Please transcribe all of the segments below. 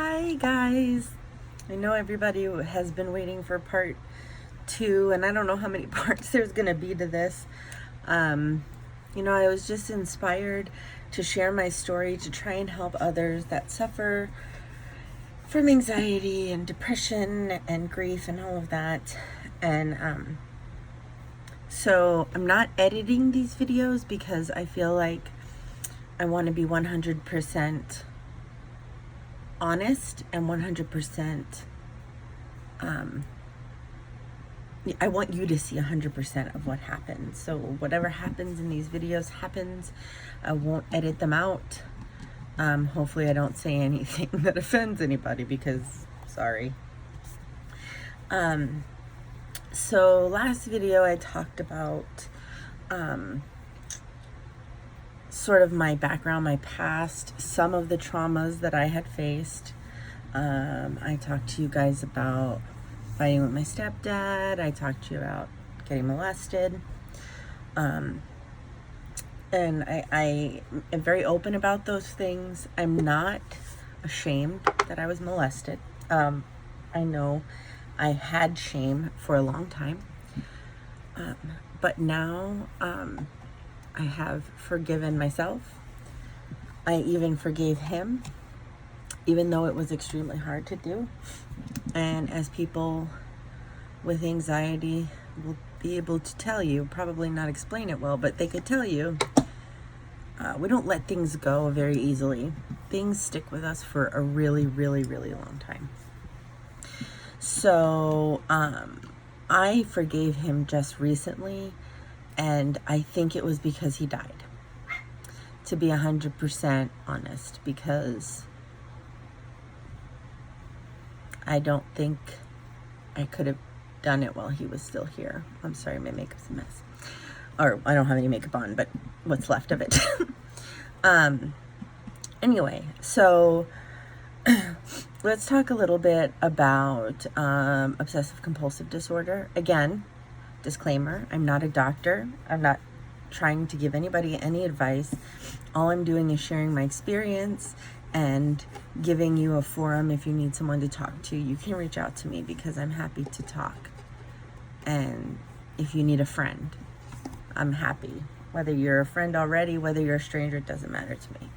Hi guys. I know everybody has been waiting for part 2 and I don't know how many parts there's gonna be to this. I was just inspired to share my story to try and help others that suffer from anxiety and depression and grief and all of that. And so I'm not editing these videos because I feel like I want to be 100% honest and 100% I want you to see 100% of what happens. So whatever happens in these videos happens. I won't edit them out. Hopefully I don't say anything that offends anybody because sorry. So last video I talked about sort of my background, my past, some of the traumas that I had faced. I talked to you guys about fighting with my stepdad. I talked to you about getting molested. And I am very open about those things. I'm not ashamed that I was molested. I know I had shame for a long time. But now I have forgiven myself. I even forgave him, even though it was extremely hard to do. And as people with anxiety will be able to tell you, probably not explain it well, but they could tell you, we don't let things go very easily. Things stick with us for a really, really, really long time. So I forgave him just recently, and I think it was because he died. To be 100% honest, because I don't think I could have done it while he was still here. I'm sorry, my makeup's a mess. Or I don't have any makeup on, but what's left of it. Anyway, so let's talk a little bit about obsessive compulsive disorder. Again, disclaimer, I'm not a doctor. I'm not trying to give anybody any advice. All I'm doing is sharing my experience and giving you a forum. If you need someone to talk to, you can reach out to me because I'm happy to talk. And if you need a friend, I'm happy. Whether you're a friend already, whether you're a stranger, it doesn't matter to me.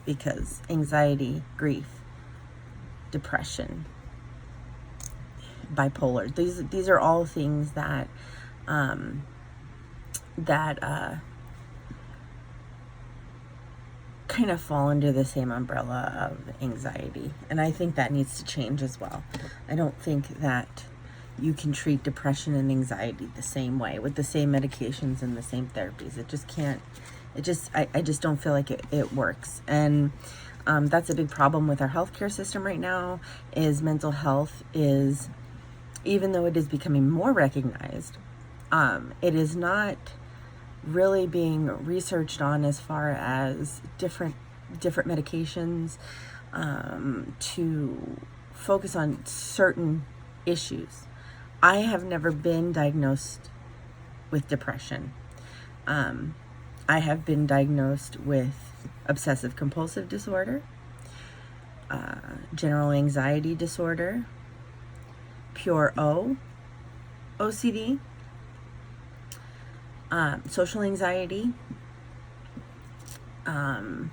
Because anxiety, grief, depression, bipolar, these are all things that kind of fall under the same umbrella of anxiety. And I think that needs to change as well. I don't think that you can treat depression and anxiety the same way with the same medications and the same therapies. It just can't. I just don't feel like it works. And that's a big problem with our healthcare system right now, is mental health is, even though it is becoming more recognized, it is not really being researched on as far as different medications to focus on certain issues. I have never been diagnosed with depression. I have been diagnosed with obsessive compulsive disorder, general anxiety disorder, pure OCD, social anxiety, and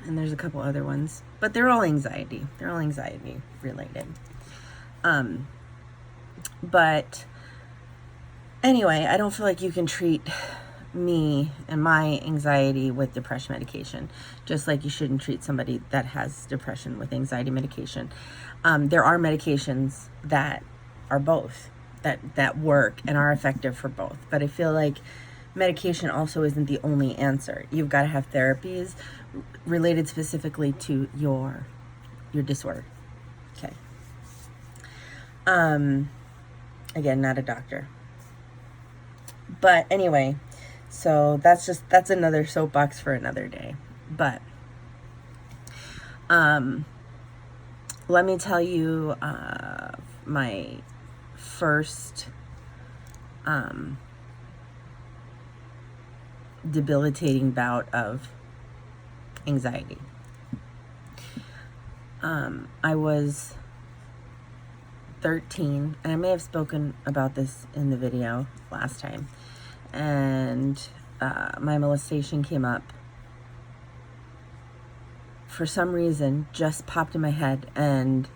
there's a couple other ones, but they're all anxiety. They're all anxiety related. But anyway, I don't feel like you can treat me and my anxiety with depression medication, just like you shouldn't treat somebody that has depression with anxiety medication. There are medications that are both, that work and are effective for both. But I feel like medication also isn't the only answer. You've got to have therapies related specifically to your disorder. Okay. Again, not a doctor. But anyway, so that's another soapbox for another day. But let me tell you my first debilitating bout of anxiety. I was 13, and I may have spoken about this in the video last time, and my molestation came up for some reason, just popped in my head, and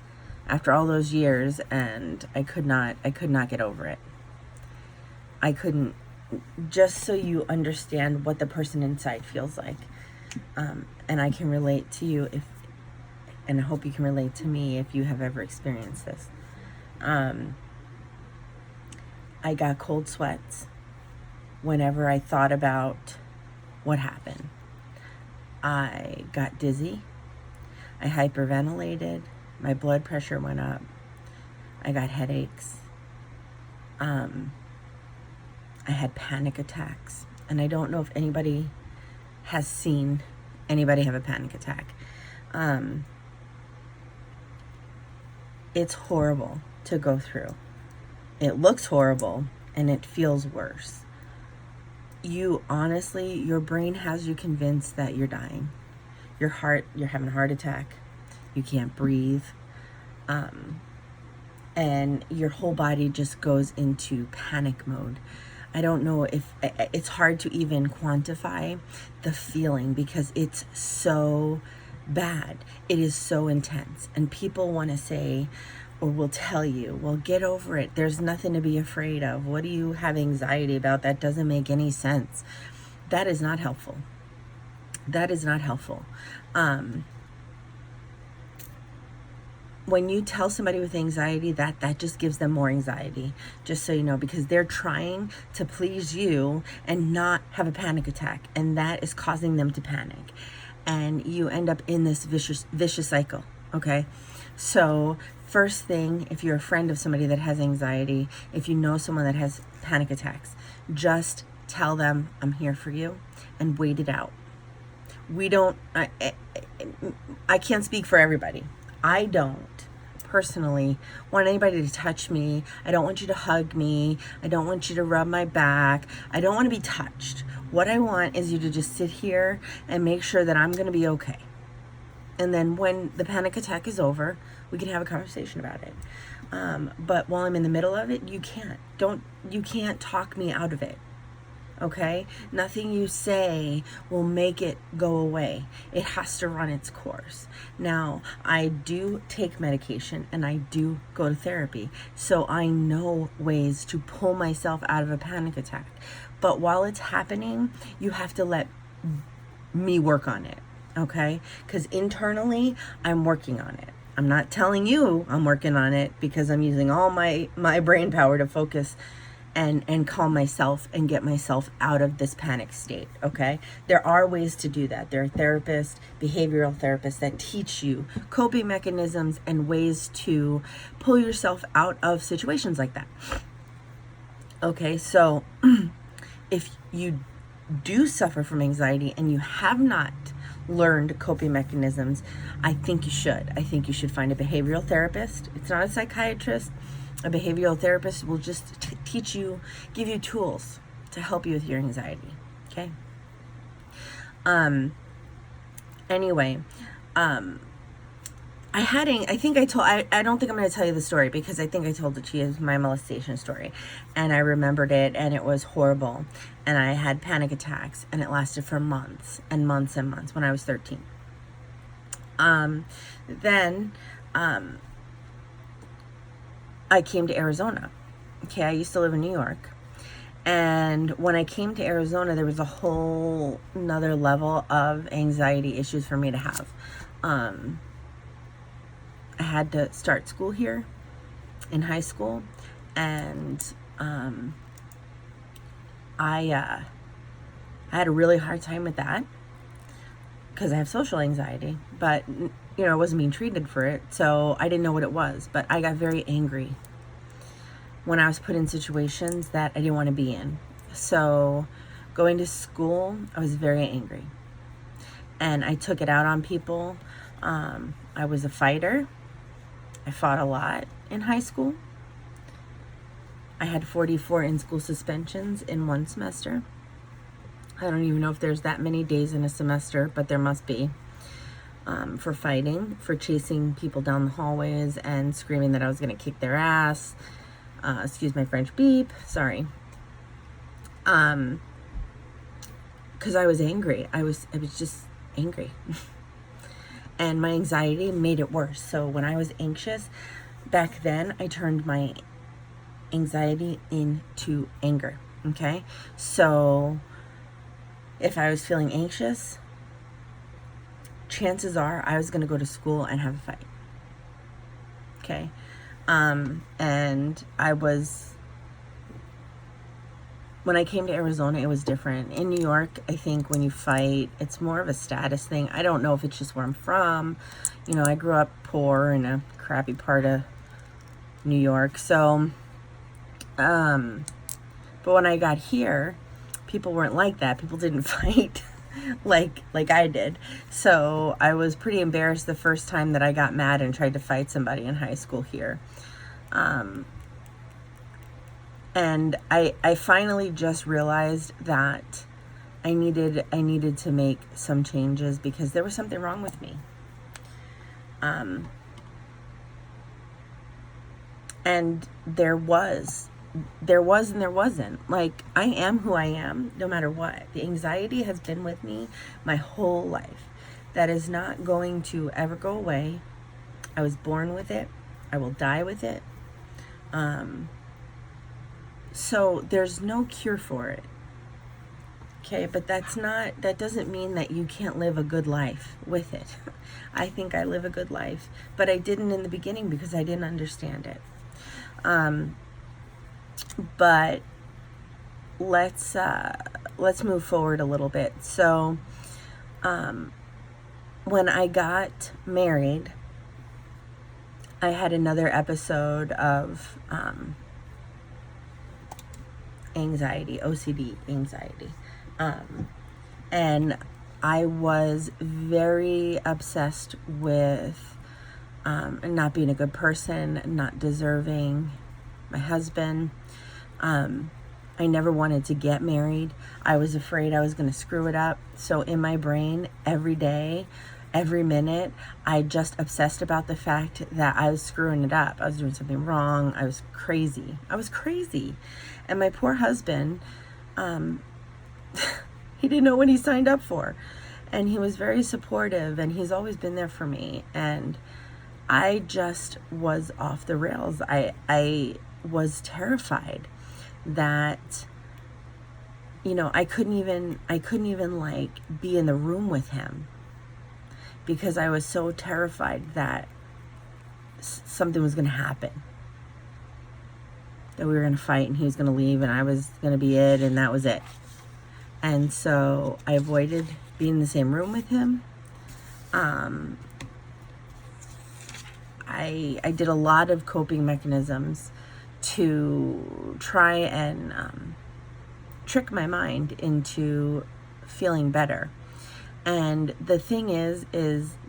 after all those years, and I could not get over it. I couldn't. Just so you understand what the person inside feels like, and I can relate to you and I hope you can relate to me if you have ever experienced this. I got cold sweats whenever I thought about what happened. I got dizzy. I hyperventilated. My blood pressure went up. I got headaches. I had panic attacks. And I don't know if anybody has seen anybody have a panic attack. It's horrible to go through. It looks horrible and it feels worse. You honestly, your brain has you convinced that you're dying. You're having a heart attack. You can't breathe. And your whole body just goes into panic mode. I don't know if it's hard to even quantify the feeling because it's so bad. It is so intense. And people want to say, or will tell you, well, get over it. There's nothing to be afraid of. What do you have anxiety about? That doesn't make any sense. That is not helpful. That is not helpful. When you tell somebody with anxiety that just gives them more anxiety, just so you know, because they're trying to please you and not have a panic attack, and that is causing them to panic, and you end up in this vicious cycle. Okay, so first thing, if you're a friend of somebody that has anxiety, if you know someone that has panic attacks, just tell them, I'm here for you, and wait it out. We don't, I can't speak for everybody. I don't personally want anybody to touch me. I don't want you to hug me. I don't want you to rub my back. I don't want to be touched. What I want is you to just sit here and make sure that I'm going to be okay. And then when the panic attack is over, we can have a conversation about it. But while I'm in the middle of it, you can't talk me out of it. Okay? Nothing you say will make it go away. It has to run its course. Now, I do take medication and I do go to therapy. So I know ways to pull myself out of a panic attack. But while it's happening, you have to let me work on it. Okay? Because internally, I'm working on it. I'm not telling you I'm working on it because I'm using all my brain power to focus and calm myself and get myself out of this panic state, okay? There are ways to do that. There are therapists, behavioral therapists that teach you coping mechanisms and ways to pull yourself out of situations like that. Okay, so if you do suffer from anxiety and you have not learned coping mechanisms, I think you should. I think you should find a behavioral therapist. It's not a psychiatrist. A behavioral therapist will just teach you, give you tools to help you with your anxiety. Okay. Anyway, I don't think I'm going to tell you the story because I think I told it to you, my molestation story, and I remembered it, and it was horrible, and I had panic attacks, and it lasted for months and months and months when I was 13. Then I came to Arizona. Okay, I used to live in New York. And when I came to Arizona, there was a whole another level of anxiety issues for me to have. I had to start school here in high school. And I had a really hard time with that because I have social anxiety. But I wasn't being treated for it, so I didn't know what it was. But I got very angry when I was put in situations that I didn't want to be in. So going to school, I was very angry. And I took it out on people. I was a fighter. I fought a lot in high school. I had 44 in-school suspensions in one semester. I don't even know if there's that many days in a semester, but there must be, for fighting, for chasing people down the hallways and screaming that I was going to kick their ass. Excuse my French, beep, sorry. Because I was angry. I was just angry. And my anxiety made it worse. So when I was anxious, back then, I turned my anxiety into anger, okay? So if I was feeling anxious, chances are I was going to go to school and have a fight, okay? And when I came to Arizona, it was different. In New York, I think when you fight, it's more of a status thing. I don't know if it's just where I'm from. You know, I grew up poor in a crappy part of New York. So, but when I got here, people weren't like that. People didn't fight like I did. So I was pretty embarrassed the first time that I got mad and tried to fight somebody in high school here. And I finally just realized that I needed to make some changes because there was something wrong with me. And there was and there wasn't. Like, I am who I am no matter what. The anxiety has been with me my whole life. That is not going to ever go away. I was born with it. I will die with it. So there's no cure for it. Okay, but that doesn't mean that you can't live a good life with it. I think I live a good life, but I didn't in the beginning because I didn't understand it. But let's move forward a little bit. So, when I got married, I had another episode of anxiety, OCD anxiety. And I was very obsessed with not being a good person, not deserving my husband. I never wanted to get married. I was afraid I was going to screw it up. So in my brain, every day, every minute, I just obsessed about the fact that I was screwing it up. I was doing something wrong. I was crazy. And my poor husband, he didn't know what he signed up for. And he was very supportive, and he's always been there for me. And I just was off the rails. I was terrified that, you know, I couldn't even like be in the room with him because I was so terrified that something was going to happen, that we were going to fight and he was going to leave and I was going to be it and that was it. And so I avoided being in the same room with him. I did a lot of coping mechanisms to try and trick my mind into feeling better. And the thing is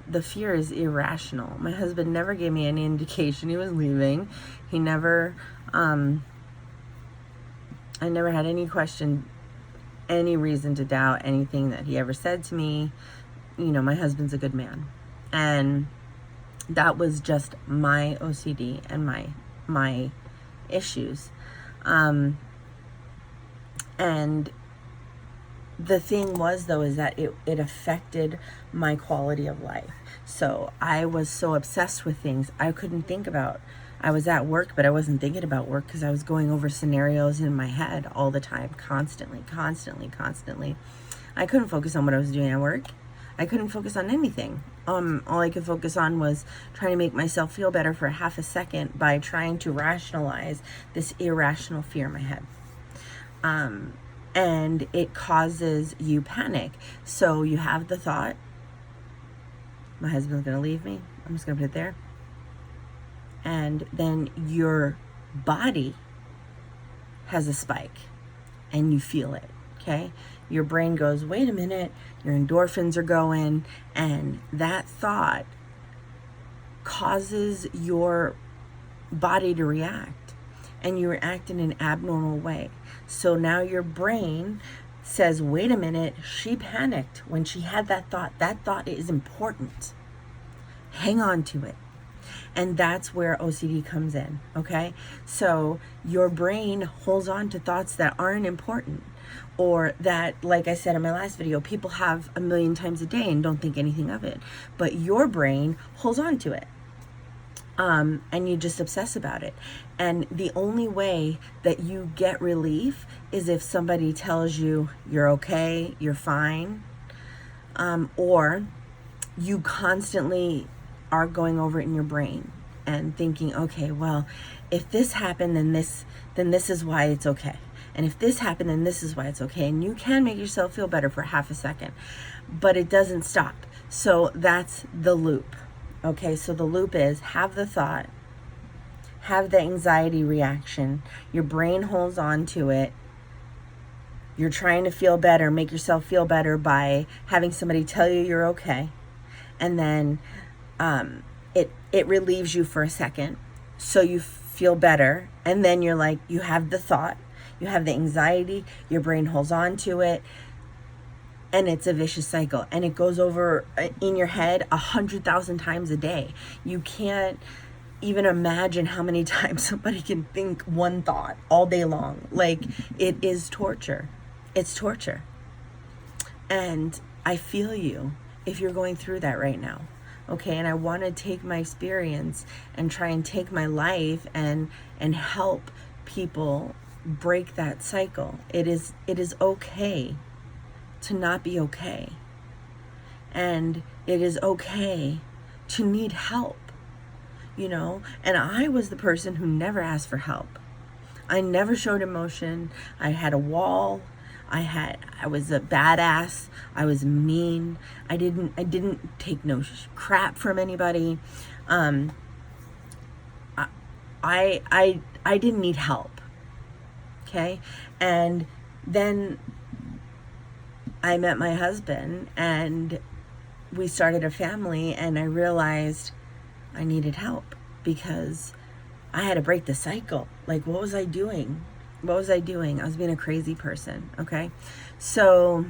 the fear is irrational. My husband never gave me any indication he was leaving. He never, I never had any question, any reason to doubt anything that he ever said to me. You know, my husband's a good man. And that was just my OCD and my issues. And the thing was, though, is that it affected my quality of life. So I was so obsessed with things I couldn't think about. I was at work, but I wasn't thinking about work because I was going over scenarios in my head all the time, constantly. I couldn't focus on what I was doing at work. I couldn't focus on anything. All I could focus on was trying to make myself feel better for half a second by trying to rationalize this irrational fear in my head. And it causes you panic. So you have the thought, my husband's going to leave me. I'm just going to put it there. And then your body has a spike and you feel it, okay? Your brain goes, wait a minute, your endorphins are going, and that thought causes your body to react, and you react in an abnormal way. So now your brain says, wait a minute, she panicked when she had that thought. That thought is important. Hang on to it. And that's where OCD comes in, okay? So your brain holds on to thoughts that aren't important, or that, like I said in my last video, people have a million times a day and don't think anything of it. But your brain holds on to it. And you just obsess about it. And the only way that you get relief is if somebody tells you you're okay, you're fine, or you constantly are going over it in your brain and thinking, okay, well, if this happened, then this is why it's okay. And if this happened, then this is why it's okay. And you can make yourself feel better for half a second, but it doesn't stop. So that's the loop. Okay, so the loop is have the thought, have the anxiety reaction, your brain holds on to it, you're trying to feel better, make yourself feel better by having somebody tell you you're okay, and then it relieves you for a second, so you feel better, and then you're like, you have the thought, you have the anxiety, your brain holds on to it, and it's a vicious cycle, and it goes over in your head 100,000 times a day. You can't even imagine how many times somebody can think one thought all day long. Like, it is torture. It's torture. And I feel you if you're going through that right now. Okay, and I want to take my experience and try and take my life and help people break that cycle. It is okay to not be okay. And it is okay to need help, you know? And I was the person who never asked for help. I never showed emotion. I had a wall. I was a badass. I was mean. I didn't take no crap from anybody. I didn't need help. Okay? And then I met my husband and we started a family, and I realized I needed help because I had to break the cycle. Like, what was I doing? I was being a crazy person, okay? So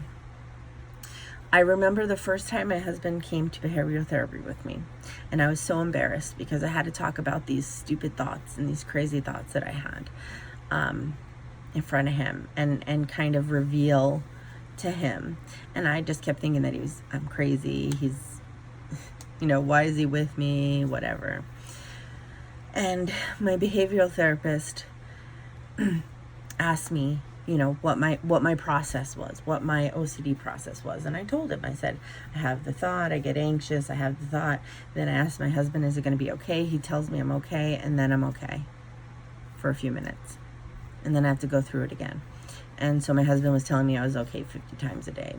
I remember the first time my husband came to behavioral therapy with me, and I was so embarrassed because I had to talk about these stupid thoughts and these crazy thoughts that I had in front of him and kind of reveal to him. And I just kept thinking that I'm crazy. He's, why is he with me? Whatever. And my behavioral therapist asked me, what my process was, what my OCD process was. And I told him, I said, I have the thought, I get anxious, I have the thought. Then I asked my husband, is it going to be okay? He tells me I'm okay, and then I'm okay for a few minutes. And then I have to go through it again. And so my husband was telling me I was okay 50 times a day,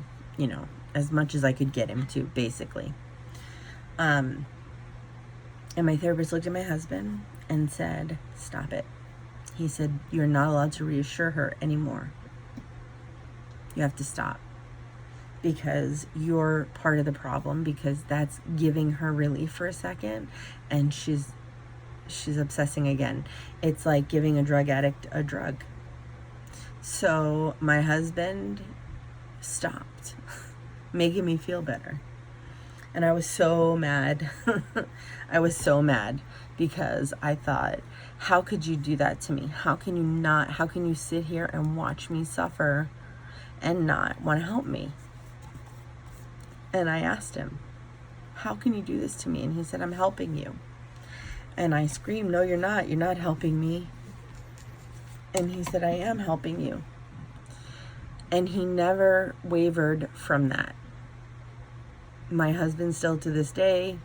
as much as I could get him to, basically. And my therapist looked at my husband and said, stop it. He said, you're not allowed to reassure her anymore. You have to stop. Because you're part of the problem, because that's giving her relief for a second, and she's obsessing again. It's like giving a drug addict a drug. So my husband stopped making me feel better. And I was so mad. I was so mad because I thought, how could you do that to me? How can you sit here and watch me suffer and not want to help me? And I asked him, how can you do this to me? And he said, I'm helping you. And I screamed, no, you're not. You're not helping me. And he said, I am helping you. And he never wavered from that. My husband still to this day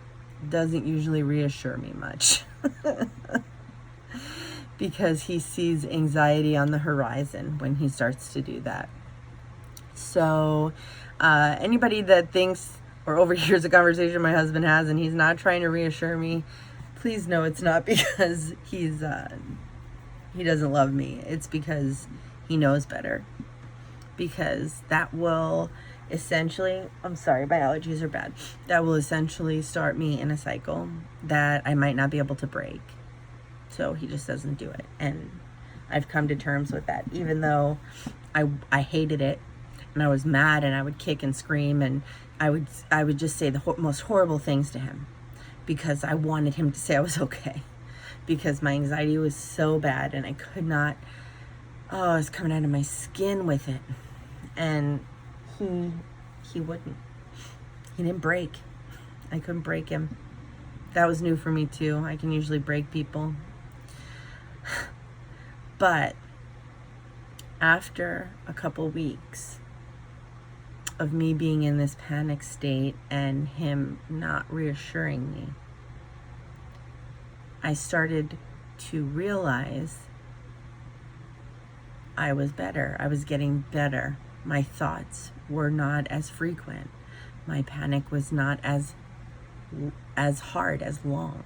doesn't usually reassure me much because he sees anxiety on the horizon when he starts to do that. So anybody that thinks or overhears a conversation my husband has and he's not trying to reassure me, please know it's not because he doesn't love me. It's because he knows better. Because that will essentially, I'm sorry, my allergies are bad. That will essentially start me in a cycle that I might not be able to break. So he just doesn't do it. And I've come to terms with that. Even though I hated it and I was mad, and I would kick and scream, and I would just say the most horrible things to him because I wanted him to say I was okay, because my anxiety was so bad and I could not. Oh, I was coming out of my skin with it, and he wouldn't. He didn't break. I couldn't break him. That was new for me too. I can usually break people. But after a couple weeks of me being in this panic state and him not reassuring me, I started to realize I was better. I was getting better. My thoughts were not as frequent. My panic was not as hard, as long.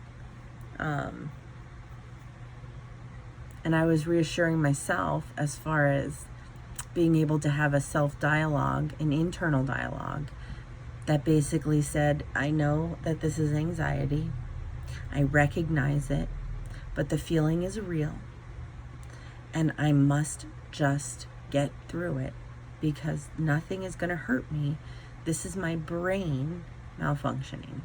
And I was reassuring myself as far as being able to have a self-dialogue, an internal dialogue, that basically said, I know that this is anxiety. I recognize it, but the feeling is real. And I must just get through it because nothing is going to hurt me. This is my brain malfunctioning.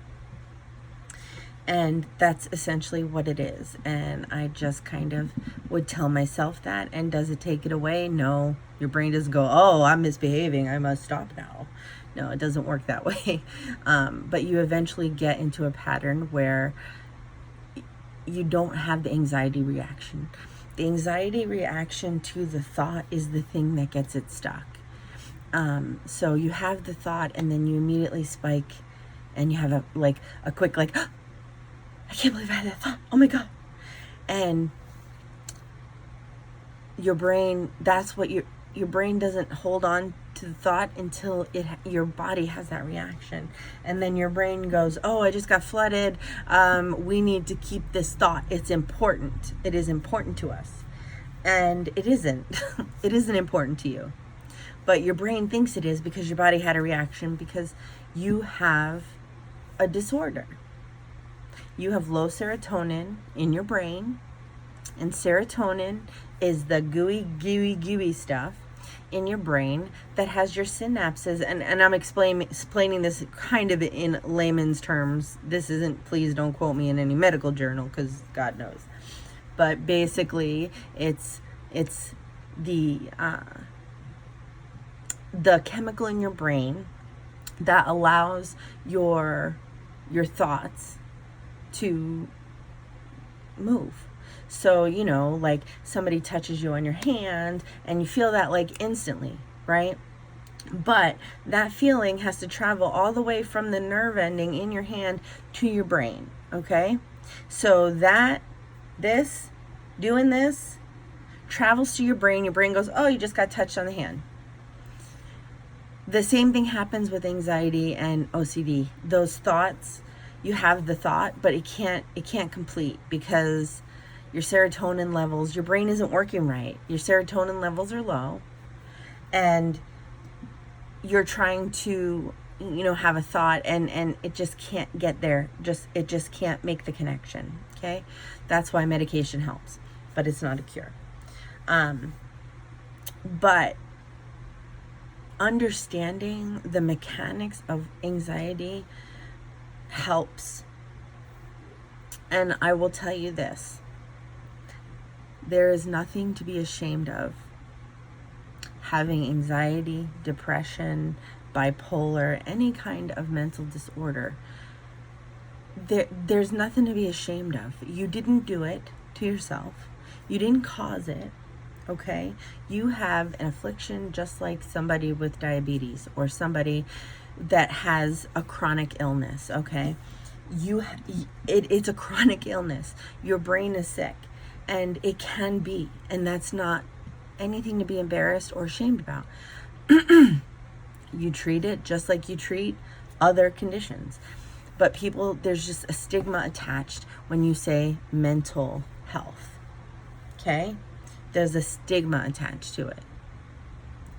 And that's essentially what it is. And I just kind of would tell myself that. And does it take it away? No. Your brain doesn't go, oh, I'm misbehaving, I must stop now. No, it doesn't work that way. But you eventually get into a pattern where you don't have the anxiety reaction. The anxiety reaction to the thought is the thing that gets it stuck. So you have the thought and then you immediately spike and you have a quick I can't believe I had that thought. Oh my God. And your brain, that's what your brain doesn't hold on to the thought until your body has that reaction. And then your brain goes, oh, I just got flooded. We need to keep this thought. It's important. It is important to us. And it isn't. It isn't important to you. But your brain thinks it is because your body had a reaction because you have a disorder. You have low serotonin in your brain, and serotonin is the gooey stuff in your brain that has your synapses, and I'm explaining this kind of in layman's terms. This isn't, please don't quote me in any medical journal because God knows. But basically, it's the chemical in your brain that allows your thoughts to move. So, like somebody touches you on your hand and you feel that like instantly, right? But that feeling has to travel all the way from the nerve ending in your hand to your brain, okay? So doing this travels to your brain. Your brain goes, oh, you just got touched on the hand. The same thing happens with anxiety and OCD. Those thoughts, you have the thought, but it can't complete because your serotonin levels, your brain isn't working right. Your serotonin levels are low, and you're trying to, have a thought, and it just can't get there. It just can't make the connection. Okay, that's why medication helps, but it's not a cure. But understanding the mechanics of anxiety helps. And I will tell you this. There is nothing to be ashamed of. Having anxiety, depression, bipolar, any kind of mental disorder. There's nothing to be ashamed of. You didn't do it to yourself. You didn't cause it. Okay? You have an affliction just like somebody with diabetes or somebody that has a chronic illness, okay? It's a chronic illness. Your brain is sick, and it can be, and that's not anything to be embarrassed or ashamed about. You treat it just like you treat other conditions. But there's just a stigma attached when you say mental health, okay? There's a stigma attached to it.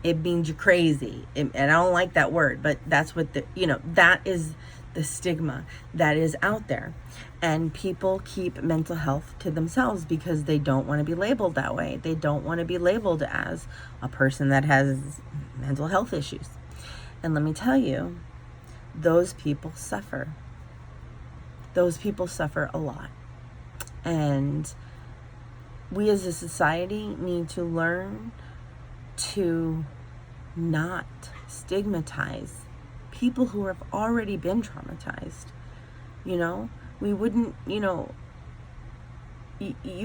It means you're crazy. And I don't like that word, but that's what that is the stigma that is out there. And people keep mental health to themselves because they don't want to be labeled that way. They don't want to be labeled as a person that has mental health issues. And let me tell you, those people suffer. Those people suffer a lot. And we as a society need to learn to not stigmatize people who have already been traumatized. You know, we wouldn't, you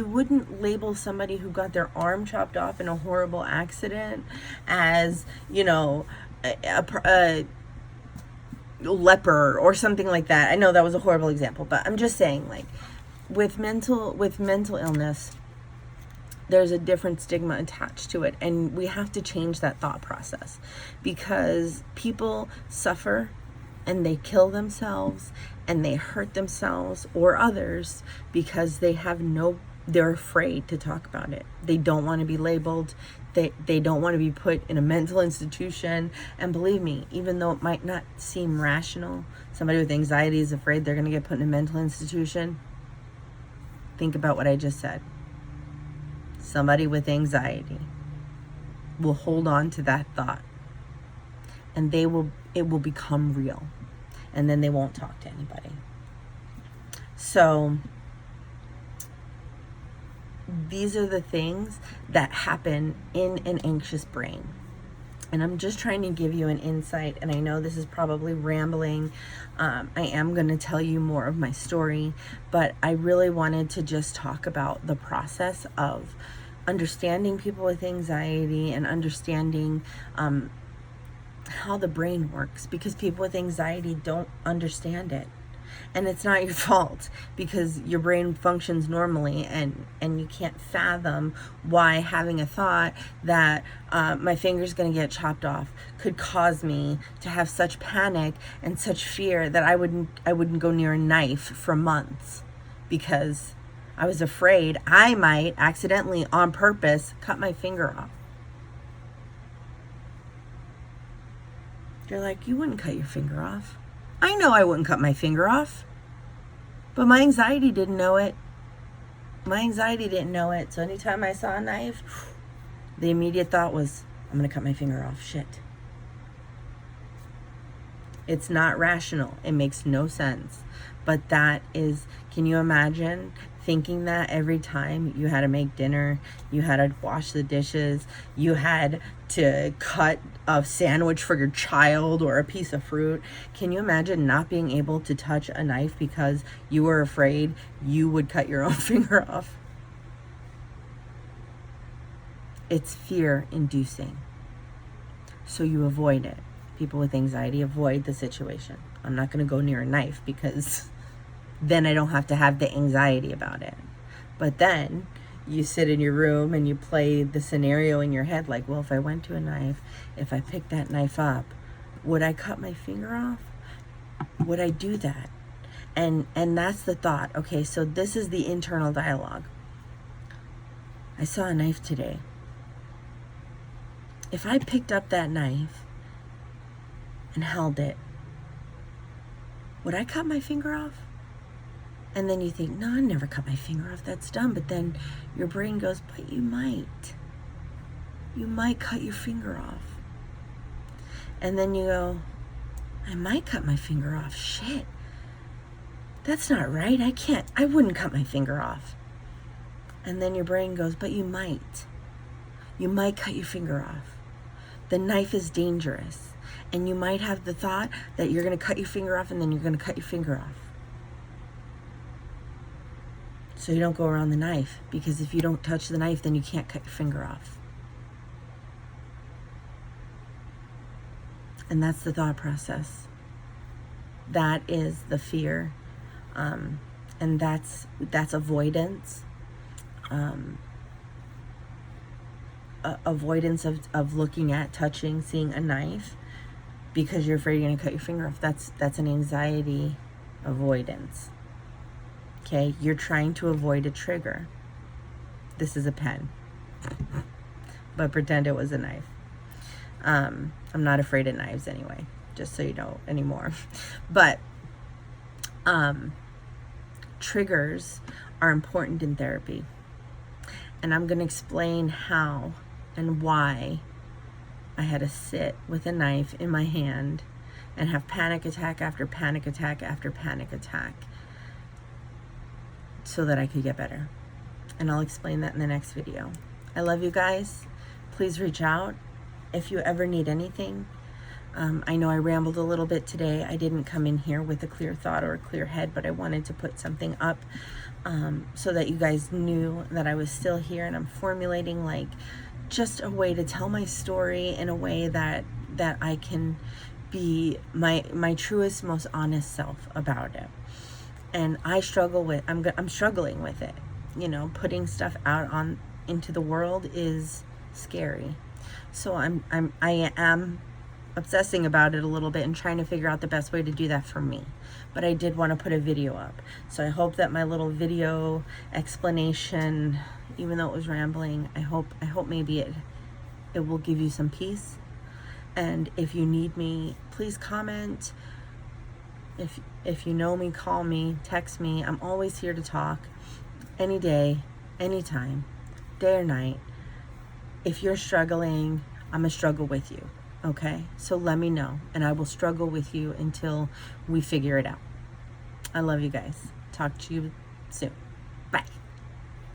wouldn't label somebody who got their arm chopped off in a horrible accident as, a leper or something like that. I know that was a horrible example, but I'm just saying, like, with mental illness, there's a different stigma attached to it, and we have to change that thought process, because people suffer and they kill themselves and they hurt themselves or others because they're afraid to talk about it. They don't want to be labeled. They don't want to be put in a mental institution. And believe me, even though it might not seem rational, somebody with anxiety is afraid they're going to get put in a mental institution. Think about what I just said. Somebody with anxiety will hold on to that thought, and it will become real, and then they won't talk to anybody. So these are the things that happen in an anxious brain. And I'm just trying to give you an insight, and I know this is probably rambling. I am going to tell you more of my story, but I really wanted to just talk about the process of understanding people with anxiety and understanding how the brain works, because people with anxiety don't understand it. And it's not your fault, because your brain functions normally, and you can't fathom why having a thought that my finger's going to get chopped off could cause me to have such panic and such fear that I wouldn't go near a knife for months, because I was afraid I might accidentally, on purpose, cut my finger off. You're like, you wouldn't cut your finger off. I know I wouldn't cut my finger off, but my anxiety didn't know it. So anytime I saw a knife, the immediate thought was, I'm going to cut my finger off. Shit. It's not rational. It makes no sense. But that is, can you imagine thinking that every time you had to make dinner, you had to wash the dishes, you had to cut a sandwich for your child or a piece of fruit? Can you imagine not being able to touch a knife because you were afraid you would cut your own finger off? It's fear-inducing. So you avoid it. People with anxiety avoid the situation. I'm not going to go near a knife because then I don't have to have the anxiety about it. But then you sit in your room and you play the scenario in your head, like, well, if I went to a knife, if I picked that knife up, would I cut my finger off? Would I do that? And that's the thought. Okay, so this is the internal dialogue. I saw a knife today. If I picked up that knife and held it, would I cut my finger off? And then you think, no, I never cut my finger off. That's dumb. But then your brain goes, but you might. You might cut your finger off. And then you go, I might cut my finger off. Shit. That's not right. I wouldn't cut my finger off. And then your brain goes, but you might. You might cut your finger off. The knife is dangerous. And you might have the thought that you're going to cut your finger off, and then you're going to cut your finger off. So you don't go around the knife, because if you don't touch the knife, then you can't cut your finger off. And that's the thought process. That is the fear. And that's avoidance. Avoidance of looking at, touching, seeing a knife, because you're afraid you're going to cut your finger off. That's an anxiety avoidance. Okay, you're trying to avoid a trigger. This is a pen, but pretend it was a knife. I'm not afraid of knives anyway, just so you know anymore. But triggers are important in therapy, and I'm going to explain how and why I had to sit with a knife in my hand and have panic attack after panic attack after panic attack so that I could get better. And I'll explain that in the next video. I love you guys. Please reach out if you ever need anything. I know I rambled a little bit today. I didn't come in here with a clear thought or a clear head, but I wanted to put something up so that you guys knew that I was still here, and I'm formulating like just a way to tell my story in a way that I can be my truest, most honest self about it. And I struggle with, I'm struggling with it. You know, putting stuff out into the world is scary. So I am obsessing about it a little bit and trying to figure out the best way to do that for me. But I did want to put a video up. So I hope that my little video explanation, even though it was rambling, I hope maybe it will give you some peace. And if you need me, please comment. If you know me, call me, text me. I'm always here to talk. Any day, anytime, day or night. If you're struggling, I'm gonna struggle with you. Okay, so let me know, and I will struggle with you until we figure it out. I love you guys. Talk to you soon.